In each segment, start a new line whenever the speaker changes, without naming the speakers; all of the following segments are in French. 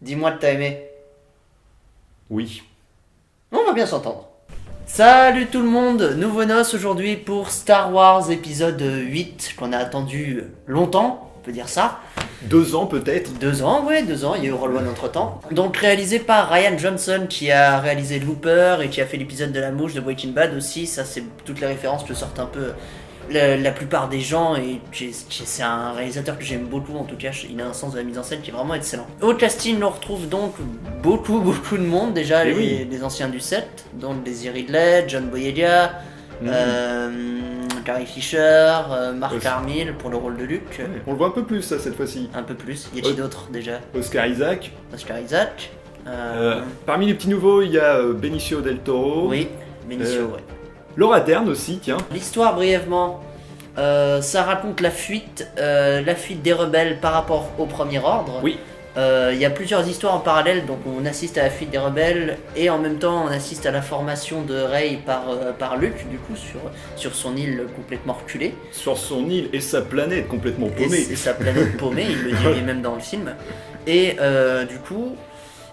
Dis-moi que t'as aimé.
Oui.
On va bien s'entendre. Salut tout le monde, nouveau noce aujourd'hui pour Star Wars épisode 8 qu'on a attendu longtemps, on peut dire ça.
2 ans peut-être.
2 ans, ouais, 2 ans, il y a eu Roll One entre temps. Donc réalisé par Rian Johnson qui a réalisé Looper et qui a fait l'épisode de la mouche de Breaking Bad aussi. Ça, c'est toutes les références que sortent un peu la plupart des gens, et c'est un réalisateur que j'aime beaucoup. En tout cas, il a un sens de la mise en scène qui est vraiment excellent. Au casting, on retrouve donc beaucoup de monde. Déjà les anciens du set, donc Daisy Ridley, John Boyega, Carrie Fisher, Mark Hamill pour le rôle de Luke.
Ouais, on le voit un peu plus ça cette fois-ci.
Un peu plus. Y a-t-il d'autres déjà?
Oscar Isaac. Parmi les petits nouveaux, il y a Benicio del Toro.
Oui, Benicio, ouais.
Laura Dern aussi, tiens.
L'histoire brièvement, ça raconte la fuite des rebelles par rapport au Premier Ordre.
Oui.
Il y a plusieurs histoires en parallèle, donc on assiste à la fuite des rebelles et en même temps on assiste à la formation de Rey par Luke, du coup sur son île complètement reculée.
Sur son île et sa planète complètement paumée.
Et sa planète paumée, il le dit même dans le film. Et du coup,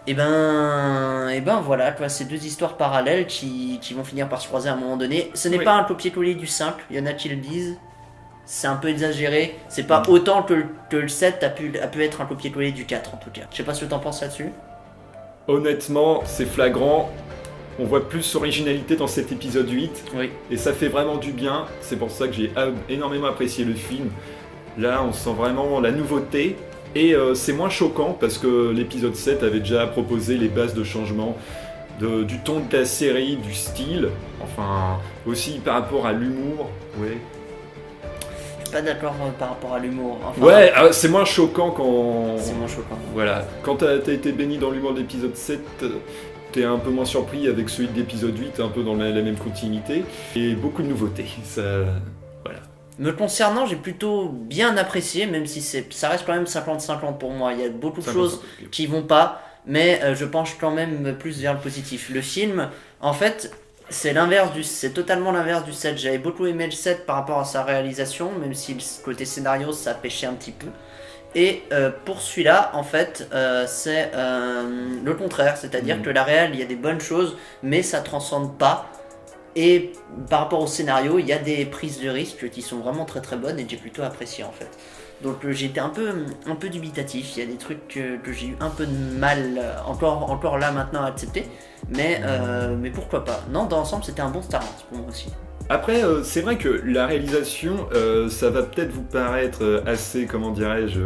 et ben voilà, quoi, ces deux histoires parallèles qui vont finir par se croiser à un moment donné. Ce n'est pas un copier-coller du 5, il y en a qui le disent. C'est un peu exagéré, c'est pas autant que le 7 a pu être un copier-coller du 4 en tout cas. Je sais pas ce que t'en penses là-dessus.
Honnêtement, c'est flagrant. On voit plus originalité dans cet épisode 8.
Oui.
Et ça fait vraiment du bien. C'est pour ça que j'ai énormément apprécié le film. Là, on sent vraiment la nouveauté. Et c'est moins choquant parce que l'épisode 7 avait déjà proposé les bases de changement du ton de la série, du style. Enfin, aussi par rapport à l'humour. Ouais.
Pas d'accord par rapport à l'humour. Enfin,
ouais, c'est moins choquant quand...
C'est moins choquant.
Voilà, quand t'as été béni dans l'humour de l'épisode 7, t'es un peu moins surpris avec celui de l'épisode 8, un peu dans la même continuité. Et beaucoup de nouveautés, ça... Voilà.
Me concernant, j'ai plutôt bien apprécié, même si ça reste quand même 50-50 pour moi. Il y a beaucoup de choses qui vont pas, mais je penche quand même plus vers le positif. Le film, en fait... C'est totalement l'inverse du 7. J'avais beaucoup aimé le 7 par rapport à sa réalisation, même si le côté scénario ça pêchait un petit peu. Et pour celui-là, en fait, c'est le contraire. C'est-à-dire que la réal, il y a des bonnes choses, mais ça transcende pas. Et par rapport au scénario, il y a des prises de risque qui sont vraiment très très bonnes et que j'ai plutôt apprécié en fait. Donc j'étais un peu dubitatif, il y a des trucs que j'ai eu un peu de mal encore là maintenant à accepter, mais pourquoi pas. Non, dans l'ensemble c'était un bon Star Wars pour moi aussi.
Après, c'est vrai que la réalisation, ça va peut-être vous paraître assez, comment dirais-je,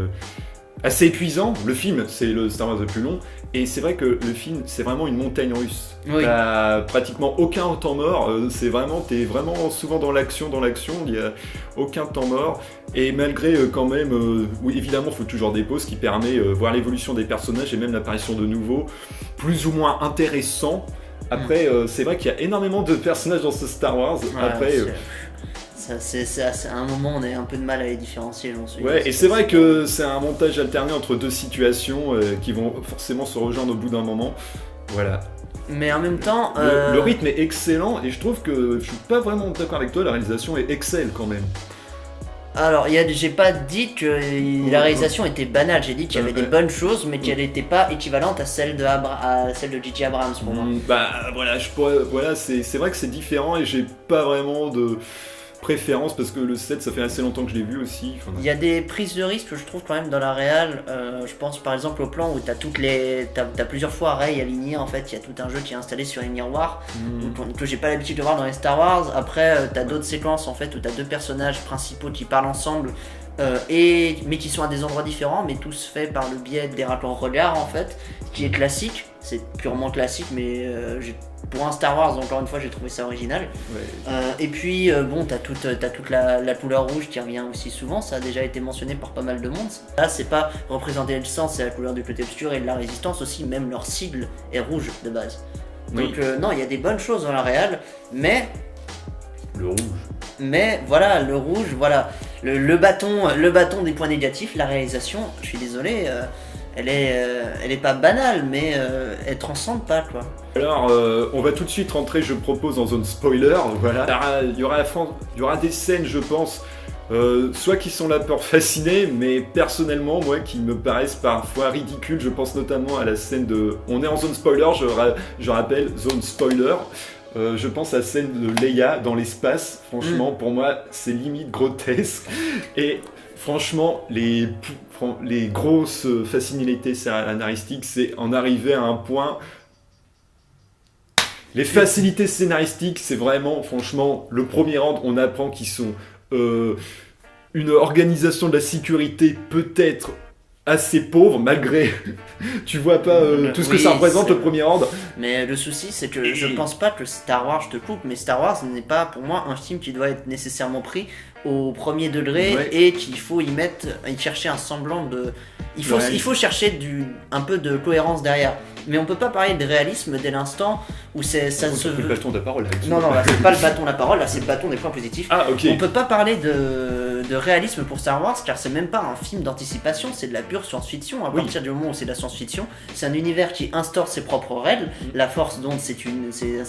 assez épuisant. Le film, c'est le Star Wars le plus long, et c'est vrai que le film, c'est vraiment une montagne russe.
Oui.
T'as pratiquement aucun temps mort, t'es vraiment souvent dans l'action, il n'y a aucun temps mort, et malgré quand même, oui évidemment il faut toujours des pauses qui permettent voir l'évolution des personnages et même l'apparition de nouveaux, plus ou moins intéressants. Après, c'est vrai qu'il y a énormément de personnages dans ce Star Wars. Après,
à un moment on a un peu de mal à les différencier, j'en suis.
Ouais, et c'est vrai que c'est un montage alterné entre deux situations qui vont forcément se rejoindre au bout d'un moment. Voilà.
Mais en même temps...
Le rythme est excellent et je trouve que je suis pas vraiment d'accord avec toi, la réalisation est excelle quand même.
Alors, j'ai pas dit que la réalisation était banale, j'ai dit qu'il y avait des bonnes choses, mais qu'elle n'était pas équivalente à celle de J.J. Abrams pour moi.
Bah voilà, c'est vrai que c'est différent et j'ai pas vraiment de préférence parce que le 7 ça fait assez longtemps que je l'ai vu aussi. Enfin,
il y a des prises de risque que je trouve quand même dans la réal. Je pense par exemple au plan où t'as plusieurs fois Rey alignée, en fait il y a tout un jeu qui est installé sur les miroirs que j'ai pas l'habitude de voir dans les Star Wars. Après t'as d'autres séquences en fait où t'as deux personnages principaux qui parlent ensemble mais qui sont à des endroits différents, mais tous faits par le biais des rapports regards en fait, qui est classique, c'est purement classique, mais pour un Star Wars encore une fois j'ai trouvé ça original. Et puis bon t'as toute la couleur rouge qui revient aussi souvent, ça a déjà été mentionné par pas mal de monde. Là c'est pas représenter le sang, c'est la couleur du côté obscur et de la résistance aussi, même leur cible est rouge de base. Donc non, il y a des bonnes choses dans la réal, mais
le rouge. Mais
voilà, le rouge, voilà, le bâton des points négatifs, la réalisation, je suis désolé, elle est pas banale, mais elle transcende pas quoi.
Alors, on va tout de suite rentrer, je propose, en zone spoiler. Voilà. Il y aura des scènes, je pense, soit qui sont là pour fasciner, mais personnellement, moi, qui me paraissent parfois ridicules. Je pense notamment à la scène de... On est en zone spoiler, je rappelle, zone spoiler. Je pense à la scène de Leia dans l'espace. Franchement, pour moi, c'est limite grotesque. Et franchement, les grosses facilités scénaristiques, c'est en arriver à un point... Les facilités scénaristiques, c'est vraiment, franchement, le premier round, on apprend qu'ils sont... une organisation de la sécurité peut-être assez pauvre, malgré... tu vois pas tout ce que ça représente, le premier ordre.
Mais le souci, c'est que je pense pas que Star Wars, je te coupe, mais Star Wars n'est pas pour moi un film qui doit être nécessairement pris au premier degré, et qu'il faut y chercher un semblant de... Il faut chercher un peu de cohérence derrière. Mais on peut pas parler de réalisme dès l'instant où ça se veut...
le bâton de la parole.
Non, là c'est pas le bâton de la parole, là c'est le bâton des points positifs.
Ah, ok.
On peut pas parler de réalisme pour Star Wars, car c'est même pas un film d'anticipation, c'est de la pure science-fiction. À partir du moment où c'est de la science-fiction, c'est un univers qui instaure ses propres règles. La Force, donc, c'est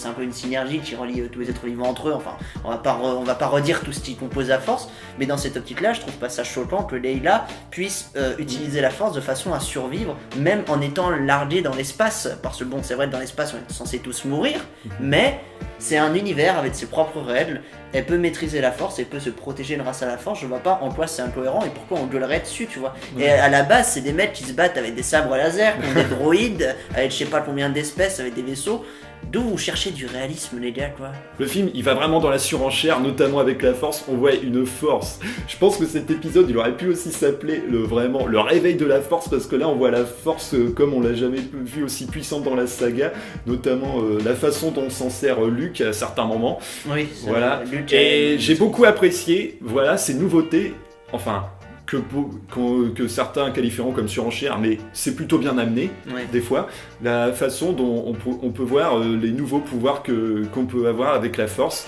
un peu une synergie qui relie tous les êtres vivants entre eux. Enfin, on va pas redire tout ce qui compose la Force, mais dans cette optique-là, je trouve pas ça choquant que Leila puisse utiliser la Force de façon à survivre, même en étant larguée dans l'espace. Parce que bon, c'est vrai que dans l'espace, on est censé tous mourir, mais c'est un univers avec ses propres règles. Elle peut maîtriser la Force, elle peut se protéger grâce à la Force. Je vois pas en quoi c'est incohérent et pourquoi on gueulerait dessus, tu vois. Et à la base, c'est des mecs qui se battent avec des sabres laser, qui ont des droïdes, avec je sais pas combien d'espèces, avec des vaisseaux. D'où vous cherchez du réalisme, les gars, quoi.
Le film, il va vraiment dans la surenchère, notamment avec la Force. On voit une Force. Je pense que cet épisode, il aurait pu aussi s'appeler vraiment le réveil de la Force, parce que là, on voit la Force comme on l'a jamais vu aussi puissante dans la saga, notamment la façon dont s'en sert Luke à certains moments.
Oui,
voilà. Et j'ai beaucoup apprécié, voilà, ces nouveautés. Enfin, que certains qualifieront comme surenchère, mais c'est plutôt bien amené, des fois. La façon dont on peut voir les nouveaux pouvoirs qu'on peut avoir avec la Force,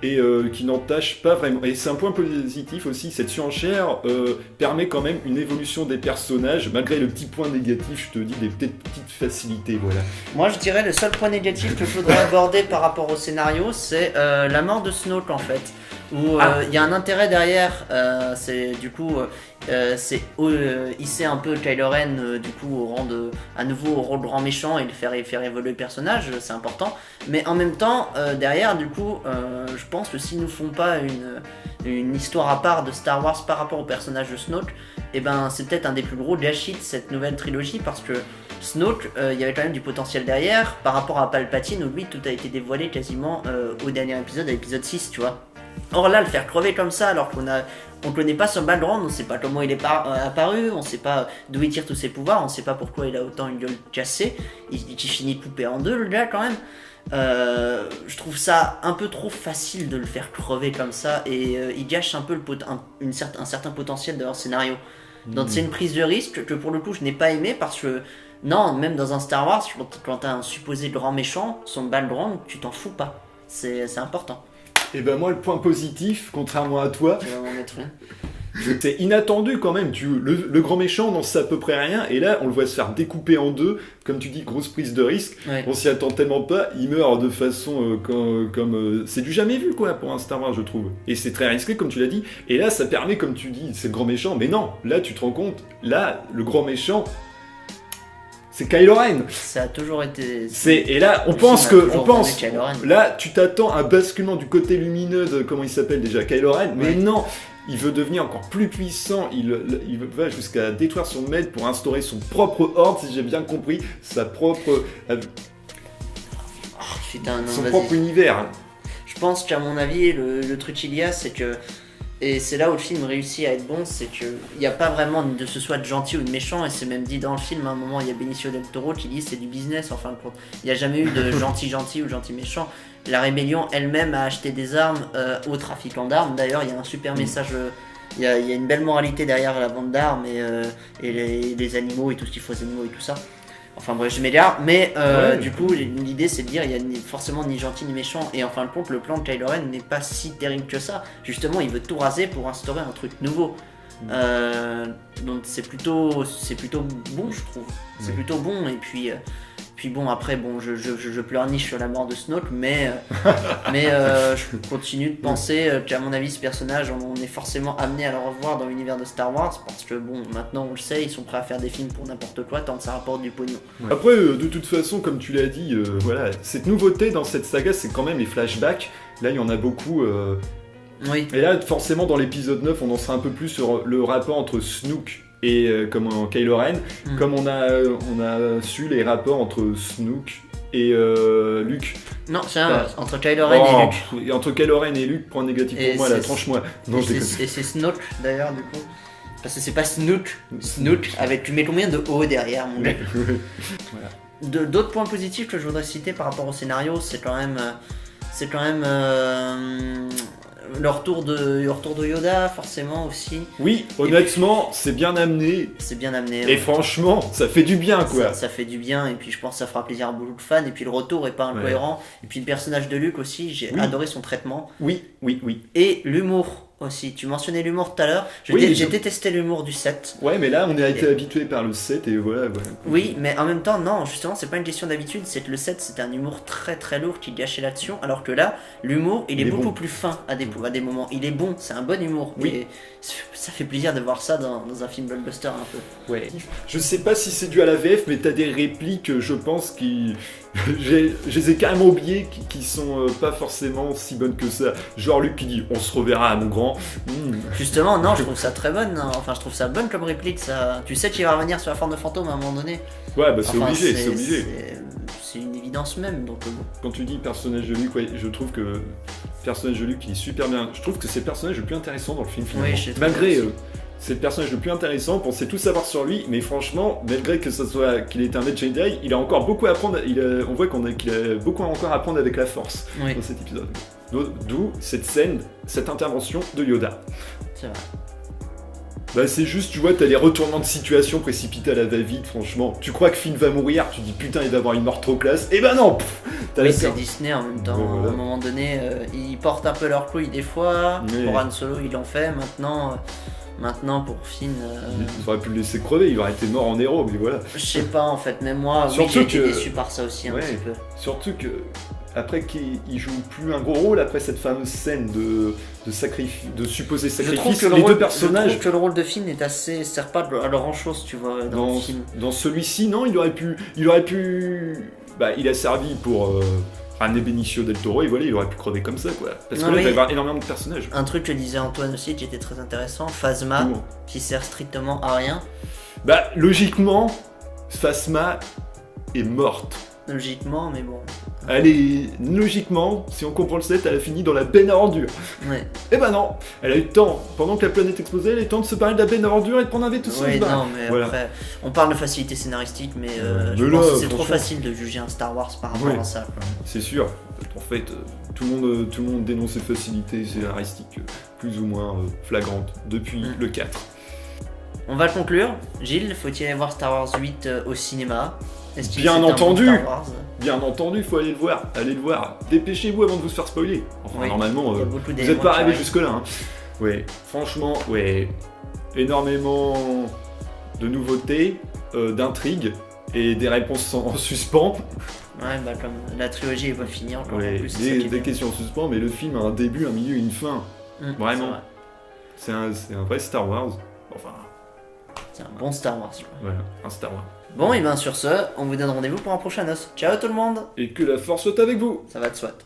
et qui n'entache pas vraiment. Et c'est un point positif aussi, cette surenchère permet quand même une évolution des personnages, malgré le petit point négatif, je te dis, des petites facilités, voilà.
Moi je dirais le seul point négatif que je voudrais aborder par rapport au scénario, c'est la mort de Snoke en fait. Où y a un intérêt derrière, c'est du coup hisser un peu Kylo Ren du coup à nouveau au rôle de grand méchant et faire évoluer le personnage, c'est important. Mais en même temps, derrière du coup, je pense que s'ils nous font pas une histoire à part de Star Wars par rapport au personnage de Snoke, et ben c'est peut-être un des plus gros gâchis de cette nouvelle trilogie, parce que Snoke, il y avait quand même du potentiel derrière par rapport à Palpatine, où lui tout a été dévoilé quasiment au dernier épisode, à l'épisode 6, tu vois. Or là, le faire crever comme ça, alors on connaît pas son background, on sait pas comment il est apparu, on sait pas d'où il tire tous ses pouvoirs, on sait pas pourquoi il a autant une gueule cassée, il finit coupé en deux le gars quand même. Je trouve ça un peu trop facile de le faire crever comme ça, et il gâche un peu un certain potentiel de leur scénario. Donc c'est une prise de risque que pour le coup je n'ai pas aimé, parce que non, même dans un Star Wars, quand t'as un supposé grand méchant, son background, tu t'en fous pas, c'est important.
Et ben moi, le point positif, contrairement à toi,
tu vas m'en mettre une.
C'est inattendu quand même. Le grand méchant n'en sait à peu près rien, et là on le voit se faire découper en deux, comme tu dis, grosse prise de risque. Ouais. On s'y attend tellement pas, il meurt de façon comme c'est du jamais vu quoi pour un Star Wars, je trouve. Et c'est très risqué comme tu l'as dit. Et là ça permet, comme tu dis, c'est le grand méchant, mais non, là tu te rends compte, là le grand méchant, c'est Kylo Ren.
Ça a toujours été.
Et là, on pense. Là, tu t'attends à un basculement du côté lumineux de comment il s'appelle déjà, Kylo Ren, mais non. Il veut devenir encore plus puissant. Il va jusqu'à détruire son maître pour instaurer son propre ordre, si j'ai bien compris, sa propre. Son propre univers.
Je pense qu'à mon avis, le truc qu'il y a, c'est que. Et c'est là où le film réussit à être bon, c'est qu'il n'y a pas vraiment de ce soit de gentil ou de méchant, et c'est même dit dans le film, à un moment il y a Benicio del Toro qui dit c'est du business en fin de compte. Il n'y a jamais eu de gentil ou gentil méchant. La rébellion elle-même a acheté des armes aux trafiquants d'armes. D'ailleurs il y a un super message, il y a une belle moralité derrière la vente d'armes et les animaux et tout ce qu'il faut aux animaux et tout ça. Enfin bref, je m'égare, mais du coup l'idée c'est de dire il y a forcément ni gentil ni méchant, et en fin de compte le plan de Kylo Ren n'est pas si terrible que ça. Justement il veut tout raser pour instaurer un truc nouveau. Donc c'est plutôt bon, je trouve. C'est plutôt bon, et puis puis bon, après, bon, je pleurniche sur la mort de Snoke, mais je continue de penser qu'à mon avis, ce personnage, on est forcément amené à le revoir dans l'univers de Star Wars, parce que bon, maintenant on le sait, ils sont prêts à faire des films pour n'importe quoi tant que ça rapporte du pognon.
Après, de toute façon, comme tu l'as dit, voilà, cette nouveauté dans cette saga, c'est quand même les flashbacks. Là, il y en a beaucoup.
Oui.
Et là, forcément, dans l'épisode 9, on en sera un peu plus sur le rapport entre Snoke et Kylo Ren, comme on a su les rapports entre Snoke et Luke.
Non, c'est entre Kylo Ren et Luke.
Entre Kylo Ren et Luke, point négatif pour moi, là, tranche-moi. Non,
et c'est Snoke d'ailleurs, du coup. Parce que c'est pas Snook, avec tu mets combien de O derrière, mon gars. Voilà. D'autres points positifs que je voudrais citer par rapport au scénario, c'est quand même le retour de Yoda, forcément aussi.
Oui, honnêtement, c'est bien amené.
C'est bien amené.
Et franchement, ça fait du bien, quoi.
Ça fait du bien, et puis je pense que ça fera plaisir à beaucoup de fans. Et puis le retour est pas incohérent. Et puis le personnage de Luke aussi, j'ai adoré son traitement.
Oui.
Et l'humour aussi. Tu mentionnais l'humour tout à l'heure. J'ai détesté l'humour du 7.
Ouais, mais là, on a été habitué par le 7 et voilà.
Oui, mais en même temps, non, justement, c'est pas une question d'habitude. C'est que le 7, c'était un humour très très lourd qui gâchait l'action. Alors que là, l'humour, il est beaucoup plus fin à des moments. Il est bon, c'est un bon humour.
Oui.
Et ça fait plaisir de voir ça dans un film blockbuster un peu.
Ouais. Je sais pas si c'est dû à la VF, mais t'as des répliques, je pense, qui. Je les ai carrément oubliées, qui sont pas forcément si bonnes que ça. Genre Luke qui dit on se reverra à mon grand.
Justement, non, je trouve ça très bonne. Enfin, je trouve ça bonne comme réplique. Ça. Tu sais qu'il va revenir sur la forme de fantôme à un moment donné.
Ouais, bah c'est obligé, c'est obligé.
C'est une évidence même. Donc,
Quand tu dis personnage de Luke, ouais, je trouve que personnage de Luke il est super bien. Je trouve que c'est le personnage le plus intéressant dans le film finalement. Oui, malgré. C'est le personnage le plus intéressant, on pensait tout savoir sur lui, mais franchement, malgré que ça soit qu'il est un maître Jedi, il a encore beaucoup à apprendre. On voit qu'il a beaucoup encore à apprendre avec la Force dans cet épisode. D'où cette scène, cette intervention de Yoda.
C'est vrai.
Bah c'est juste, tu vois, t'as les retournements de situation précipités à la va-vite, franchement. Tu crois que Finn va mourir, tu dis putain il va avoir une mort trop classe, et bah non.
Oui, c'est Disney en même temps. Voilà. À un moment donné, ils portent un peu leur couille des fois. Oui. Pour Han Solo, ils l'ont fait. Maintenant pour Finn.
Ils auraient pu le laisser crever, il aurait été mort en héros, mais voilà.
Je sais pas en fait, même moi, j'ai été déçu par ça aussi un petit peu.
Surtout que. Après qu'il joue plus un gros rôle après cette fameuse scène de supposé sacrifice, deux personnages.
Je trouve que le rôle de Finn est assez sert pas à grand chose, tu vois, dans le film.
Dans celui-ci, non, il aurait pu. Bah, il a servi pour ramener Benicio del Toro et voilà, il aurait pu crever comme ça, quoi. Parce que là, il va y avoir énormément de personnages.
Un truc que disait Antoine aussi qui était très intéressant, Phasma, qui sert strictement à rien.
Bah, logiquement, Phasma est morte.
Logiquement, mais bon.
Logiquement, si on comprend le 7, elle a fini dans la benne à ordures.
Ouais.
Et bah non, elle a eu le temps, pendant que la planète explosait, elle a eu le temps de se parler de la benne à ordures et de prendre un veto sur
le non, mais après, on parle de facilité scénaristique, mais je pense que c'est trop facile de juger un Star Wars par rapport à ça. Quoi.
C'est sûr. En fait, tout le monde dénonce les facilités scénaristiques plus ou moins flagrantes depuis le 4.
On va conclure. Gilles, faut-il aller voir Star Wars 8 au cinéma?
Bien entendu, faut aller le voir. Allez le voir. Dépêchez-vous avant de vous faire spoiler. Enfin, normalement, vous n'êtes pas arrivé jusque-là. Hein. Ouais, franchement, énormément de nouveautés, d'intrigues et des réponses en suspens.
Ouais, bah comme la trilogie est pas finie encore.
Ouais, plus, des questions en suspens, mais le film a un début, un milieu et une fin. Vraiment. C'est un vrai Star Wars. Enfin.
C'est un bon Star Wars.
Voilà, un Star Wars.
Bon, et bien sur ce, on vous donne rendez-vous pour un prochain os. Ciao tout le monde.
Et que la force soit avec vous.
Ça va de soit.